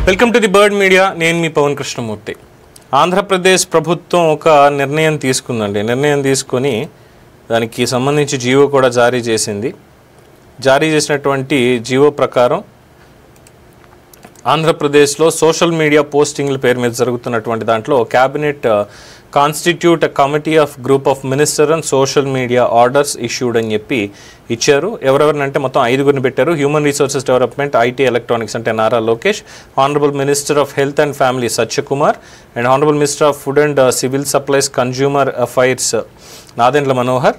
Welcome to the bird media. నేను మీ పవన్ కృష్ణమూర్తి. ఆంధ్రప్రదేశ్ ప్రభుత్వం ఒక నిర్ణయం తీసుకుందండి. నిర్ణయం తీసుకొని దానికి సంబంధించి జీవో కూడా జారీ చేసింది. జారీ చేసినటువంటి జీవో ప్రకారం ఆంధ్రప్రదేశ్లో సోషల్ మీడియా పోస్టింగ్ల పేరు మీద జరుగుతున్నటువంటి దాంట్లో cabinet constitute a committee of group of minister and social media orders issued అని చెప్పి ఇచ్చారు. ఎవరెవరినంటే మొత్తం 5గురిని పెట్టారు. Human resources development, IT electronics అంటే Nara Lokesh, honourable minister of health and family Satyakumar, and honourable minister of food and civil supplies consumer affairs Nadendla Manohar,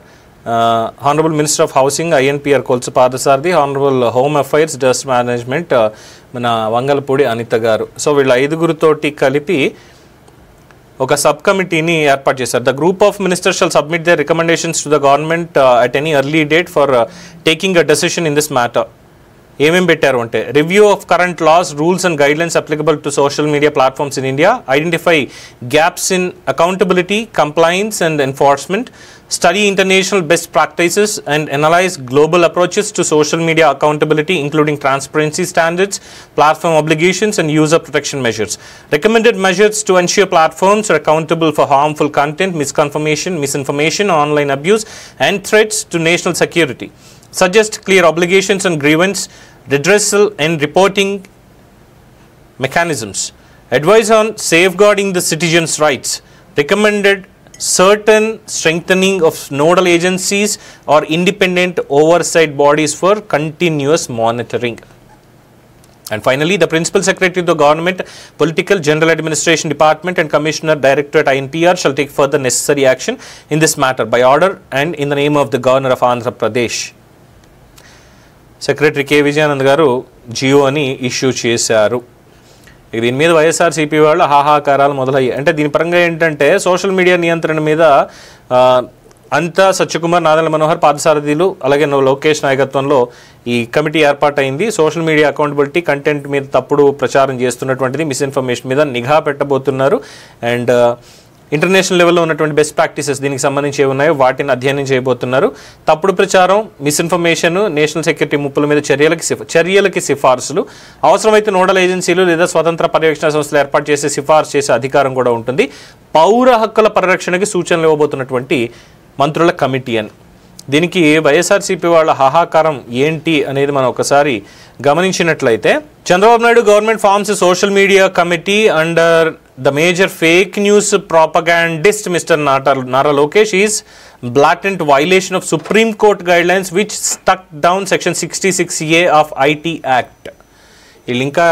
Honorable Minister of Housing INPR Kolsu Padasarthi, Honorable Home Affairs Dust Management మన వంగలపూడి అనిత గారు. So వీళ్ళ 5గురితోటి కలిపి ఒక sub కమిటీని ఏర్పాటు చేశారు. The group of ministers shall submit their recommendations to the government at any early date for taking a decision in this matter. ఏమేమి పెట్టారు అంటే review of current laws, rules and guidelines applicable to social media platforms in India, identify gaps in accountability, compliance and enforcement, study international best practices and analyze global approaches to social media accountability including transparency standards, platform obligations and user protection measures. Recommended measures to ensure platforms are accountable for harmful content, misinformation, online abuse and threats to national security. Suggest clear obligations and grievance redressal and reporting mechanisms. Advise on safeguarding the citizens' rights. Recommended certain strengthening of nodal agencies or independent oversight bodies for continuous monitoring. And finally, the Principal Secretary of the Government, Political General Administration Department and Commissioner Directorate INPR shall take further necessary action in this matter by order and in the name of the Governor of Andhra Pradesh. Secretary K. Vijayanand garu GO ani issue చేశారు. దీని మీద వైఎస్ఆర్సీపీ వాళ్ళు హాహాకారాలు మొదలయ్యాయి. అంటే దీని పరంగా ఏంటంటే social media నియంత్రణ మీద అంతా సత్యకుమార్, నాదెండ్ల మనోహర్, పాదసారథిలు అలాగే లోకేష్ నాయకత్వంలో ఈ కమిటీ ఏర్పాటైంది. సోషల్ మీడియా అకౌంటబిలిటీ, కంటెంట్ మీద తప్పుడు ప్రచారం చేస్తున్నటువంటిది, మిస్ఇన్ఫర్మేషన్ మీద నిఘా పెట్టబోతున్నారు. అండ్ ఇంటర్నేషనల్ లెవెల్లో ఉన్నటువంటి బెస్ట్ ప్రాక్టీసెస్ దీనికి సంబంధించి ఏమున్నాయో వాటిని అధ్యయనం చేయబోతున్నారు. తప్పుడు ప్రచారం, మిస్ఇన్ఫర్మేషన్, నేషనల్ సెక్యూరిటీ ముప్పుల మీద చర్యలకి సిఫార్సులు, అవసరమైతే నోడల్ ఏజెన్సీలు లేదా స్వతంత్ర పర్యవేక్షణ సంస్థలు ఏర్పాటు చేసే సిఫార్సు చేసే అధికారం కూడా ఉంటుంది. పౌర హక్కుల పరిరక్షణకి సూచనలు ఇవ్వబోతున్నటువంటి మంత్రుల కమిటీ అని. దీనికి వైఎస్ఆర్సీపీ వాళ్ళ హాహాకారం ఏంటి అనేది మనం ఒకసారి గమనించినట్లయితే, Chandrababu Naidu government forms social media committee under the major fake news propagandist Mr. Nara Lokesh is blatant violation of Supreme Court guidelines which struck down section 66A of IT Act. వీళ్ళు ఇంకా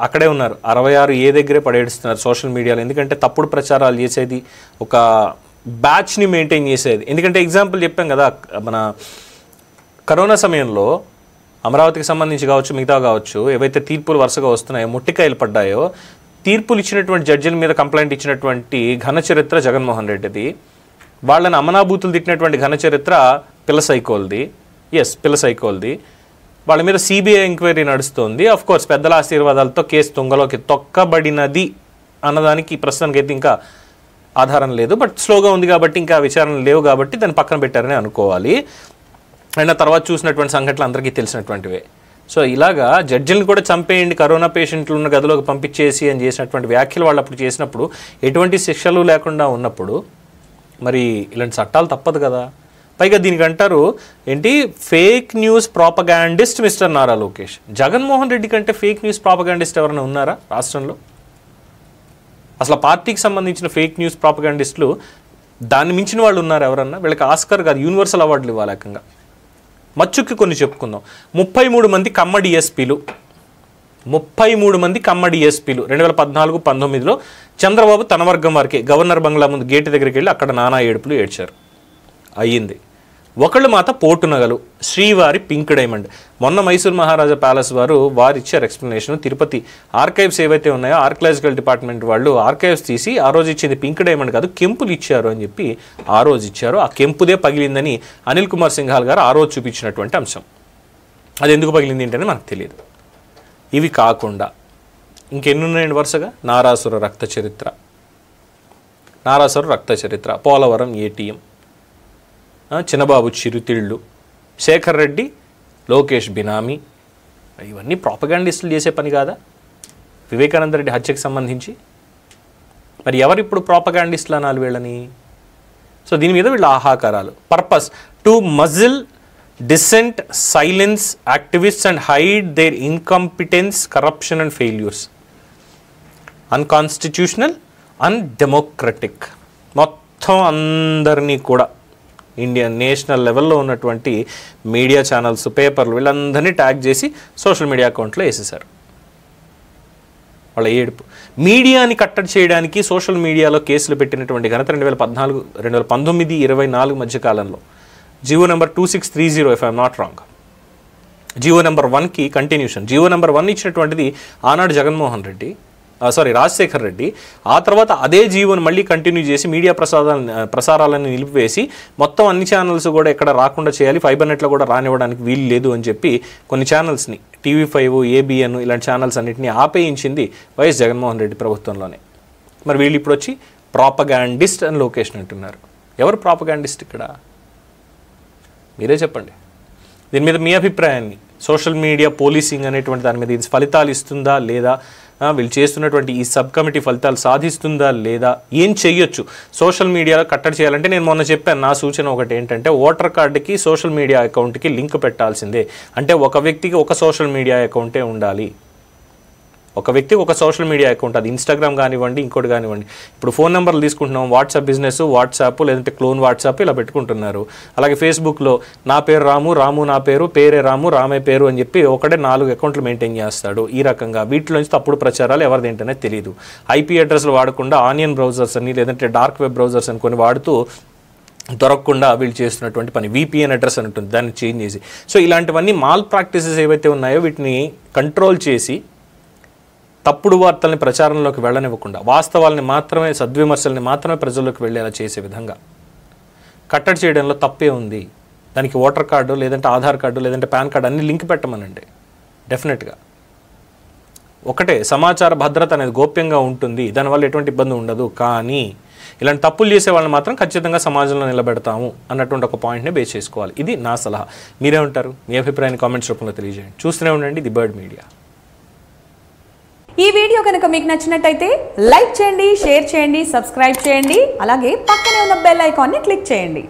అక్కడే ఉన్నారు, 66A దగ్గరే పడేస్తున్నారు సోషల్ మీడియాలో. ఎందుకంటే తప్పుడు ప్రచారాలు చేసేది, ఒక బ్యాచ్ని మెయింటైన్ చేసేది. ఎందుకంటే ఎగ్జాంపుల్ చెప్పాం కదా, మన కరోనా సమయంలో అమరావతికి సంబంధించి కావచ్చు, మిగతా కావచ్చు, ఏవైతే తీర్పులు వరుసగా వస్తున్నాయో, ముట్టికాయలు పడ్డాయో, తీర్పులు ఇచ్చినటువంటి జడ్జిల మీద కంప్లైంట్ ఇచ్చినటువంటి ఘన చరిత్ర జగన్మోహన్ రెడ్డిది. వాళ్ళని అమనాభూతులు తిట్టినటువంటి ఘన చరిత్ర పిల్ల సైకోల్ది. వాళ్ళ మీద సిబిఐ ఎంక్వైరీ నడుస్తుంది. ఆఫ్ కోర్స్ పెద్దల ఆశీర్వాదాలతో కేసు తుంగలోకి తొక్కబడినది అన్నదానికి ప్రస్తుతానికి అయితే ఇంకా ఆధారం లేదు. బట్ స్లోగా ఉంది కాబట్టి, ఇంకా విచారణలు లేవు కాబట్టి దాన్ని పక్కన పెట్టారని అనుకోవాలి. అండ్ ఆ తర్వాత చూసినటువంటి సంఘటనలు అందరికీ తెలిసినటువంటివే. సో ఇలాగా జడ్జిలను కూడా చంపేయండి, కరోనా పేషెంట్లు ఉన్న గదిలోకి పంపించేసి అని చేసినటువంటి వ్యాఖ్యలు వాళ్ళు అప్పుడు చేసినప్పుడు, ఎటువంటి శిక్షలు లేకుండా ఉన్నప్పుడు మరి ఇలాంటి చట్టాలు తప్పదు కదా. పైగా దీనికి అంటారు ఏంటి, fake news propagandist mister Nara Lokesh. Jaganmohan Reddy కంటే ఫేక్ న్యూస్ ప్రాపగాండిస్ట్ ఎవరైనా ఉన్నారా రాష్ట్రంలో? అసలు పార్టీకి సంబంధించిన ఫేక్ న్యూస్ ప్రాపగాండిస్టులు దాన్ని మించిన వాళ్ళు ఉన్నారు ఎవరన్నా? వీళ్ళకి ఆస్కర్ కాదు, యూనివర్సల్ అవార్డులు ఇవ్వాలి ఏకంగా. మచ్చుకి కొన్ని చెప్పుకుందాం. 33 మంది కమ్మ డిఎస్పీలు 2014-19లో చంద్రబాబు తన వర్గం వారికి గవర్నర్ బంగ్లా ముందు గేటు దగ్గరికి వెళ్ళి అక్కడ నానా ఏడుపులు ఏడ్చారు. అయ్యింది. ఒకళ్ళు మాత పోటు నగలు, శ్రీవారి పింక్ డైమండ్. మొన్న మైసూర్ మహారాజా ప్యాలెస్ వారు ఇచ్చారు ఎక్స్ప్లెనేషన్. తిరుపతి ఆర్కైవ్స్ ఏవైతే ఉన్నాయో ఆర్కియాలజికల్ డిపార్ట్మెంట్ వాళ్ళు ఆర్కైవ్స్ తీసి ఆ రోజు ఇచ్చింది పింక్ డైమండ్ కాదు, కెంపులు ఇచ్చారు అని చెప్పి ఆ రోజు ఇచ్చారు. ఆ కెంపుదే పగిలిందని అనిల్ కుమార్ సింఘాల్ గారు ఆ రోజు చూపించినటువంటి అంశం. అది ఎందుకు పగిలింది ఏంటని మనకు తెలియదు. ఇవి కాకుండా ఇంకెన్నున్నాయండి వరుసగా? నారాసుర రక్త చరిత్ర, పోలవరం ఏటీఎం, చిన్నబాబు చిరుతిళ్ళు, శేఖర్ రెడ్డి, లోకేష్ బినామీ, ఇవన్నీ ప్రాపగాండిస్టులు చేసే పని కాదా? వివేకానంద రెడ్డి హత్యకు సంబంధించి. మరి ఎవరు ఇప్పుడు ప్రాపగాండిస్టులు అనాలి వీళ్ళని? సో దీని మీద వీళ్ళ ఆహాకారాలు. Purpose to muzzle dissent, silence activists and hide their incompetence, corruption and failures. Unconstitutional, undemocratic. మొత్తం అందరినీ కూడా ఇండియన్ నేషనల్ లెవెల్లో ఉన్నటువంటి మీడియా ఛానల్స్, పేపర్లు వీళ్ళందరినీ ట్యాగ్ చేసి సోషల్ మీడియా అకౌంట్లో వేసేశారు. వాళ్ళ ఏడుపు. మీడియాని కట్టడి చేయడానికి సోషల్ మీడియాలో కేసులు పెట్టినటువంటి ఘనత 2014, 2019, 2024 మధ్య కాలంలో GO number 2630 if I'm not wrong. GO number 1కి కంటిన్యూషన్. జీవో నెంబర్ 1 ఇచ్చినటువంటిది ఆనాడు జగన్మోహన్ రెడ్డి, రాజశేఖర్ రెడ్డి. ఆ తర్వాత అదే జీవోని మళ్ళీ కంటిన్యూ చేసి మీడియా ప్రసారాలను నిలిపివేసి మొత్తం అన్ని ఛానల్స్ కూడా ఎక్కడ రాకుండా చేయాలి, ఫైబర్ నెట్లో కూడా రానివ్వడానికి వీలు లేదు అని చెప్పి కొన్ని ఛానల్స్ని TV5, ABN ఇలాంటి ఛానల్స్ అన్నింటినీ ఆపేయించింది వైఎస్ జగన్మోహన్ రెడ్డి ప్రభుత్వంలోనే. మరి వీళ్ళు ఇప్పుడు వచ్చి ప్రాపగాండిస్ట్ అని లోకేష్ అంటున్నారు. ఎవరు ప్రాపగాండిస్ట్ ఇక్కడ? మీరే చెప్పండి. దీని మీద మీ అభిప్రాయాన్ని, సోషల్ మీడియా పోలీసింగ్ అనేటువంటి దాని మీద ఇది ఫలితాలు ఇస్తుందా లేదా, వీళ్ళు చేస్తున్నటువంటి ఈ సబ్ కమిటీ ఫలితాలు సాధిస్తుందా లేదా, ఏం చెయ్యొచ్చు సోషల్ మీడియాలో కట్టడి చేయాలంటే? నేను మొన్న చెప్పాను, నా సూచన ఒకటి ఏంటంటే ఓటర్ కార్డుకి సోషల్ మీడియా అకౌంట్కి లింక్ పెట్టాల్సిందే. అంటే ఒక వ్యక్తికి ఒక సోషల్ మీడియా అకౌంటే ఉండాలి. ఒక వ్యక్తికి ఒక సోషల్ మీడియా అకౌంట్, అది ఇన్స్టాగ్రామ్ కానివ్వండి, ఇంకోటి కానివ్వండి. ఇప్పుడు ఫోన్ నెంబర్లు తీసుకుంటున్నాం, వాట్సాప్ బిజినెస్, వాట్సాప్ లేదంటే క్లోన్ వాట్సాప్ ఇలా పెట్టుకుంటున్నారు. అలాగే ఫేస్బుక్లో నా పేరు రాము, రాము నా పేరు, పేరే రాము, రామే పేరు అని చెప్పి ఒకటే 4 అకౌంట్లు మెయింటైన్ చేస్తాడు. ఈ రకంగా వీటిలోంచి తప్పుడు ప్రచారాలు ఎవరిది ఏంటనే తెలియదు. IP అడ్రస్లు వాడకుండా ఆనియన్ బ్రౌజర్స్ అని లేదంటే డార్క్ వెబ్ బ్రౌజర్స్ అని కొన్ని వాడుతూ దొరకకుండా వీళ్ళు చేస్తున్నటువంటి పని. VPN అడ్రస్ అని ఉంటుంది, దాన్ని చేంజ్ చేసి. సో ఇలాంటివన్నీ మాల్ ప్రాక్టీసెస్ ఏవైతే ఉన్నాయో వీటిని కంట్రోల్ చేసి తప్పుడు వార్తల్ని ప్రచారంలోకి వెళ్ళనివ్వకుండా వాస్తవాలని మాత్రమే, సద్విమర్శల్ని మాత్రమే ప్రజల్లోకి వెళ్ళేలా చేసే విధంగా కట్టడి చేయడంలో తప్పే ఉంది. దానికి ఓటర్ కార్డు లేదంటే ఆధార్ కార్డు లేదంటే పాన్ కార్డు అన్ని లింక్ పెట్టమనండి. డెఫినెట్గా ఒకటే, సమాచార భద్రత అనేది గోప్యంగా ఉంటుంది, దానివల్ల ఎటువంటి ఇబ్బంది ఉండదు. కానీ ఇలాంటి తప్పులు చేసే వాళ్ళని మాత్రం ఖచ్చితంగా సమాజంలో నిలబెడతాము అన్నటువంటి ఒక పాయింట్ని బేస్ చేసుకోవాలి. ఇది నా సలహా. మీరేమంటారు? మీ అభిప్రాయాన్ని కామెంట్స్ రూపంలో తెలియజేయండి. చూస్తూనే ఉండండి ది బర్డ్ మీడియా. ఈ వీడియో కనుక మీకు నచ్చినట్టయితే లైక్ చేయండి, షేర్ చేయండి, సబ్స్క్రైబ్ చేయండి. అలాగే పక్కనే ఉన్న బెల్ ఐకాన్ని క్లిక్ చేయండి.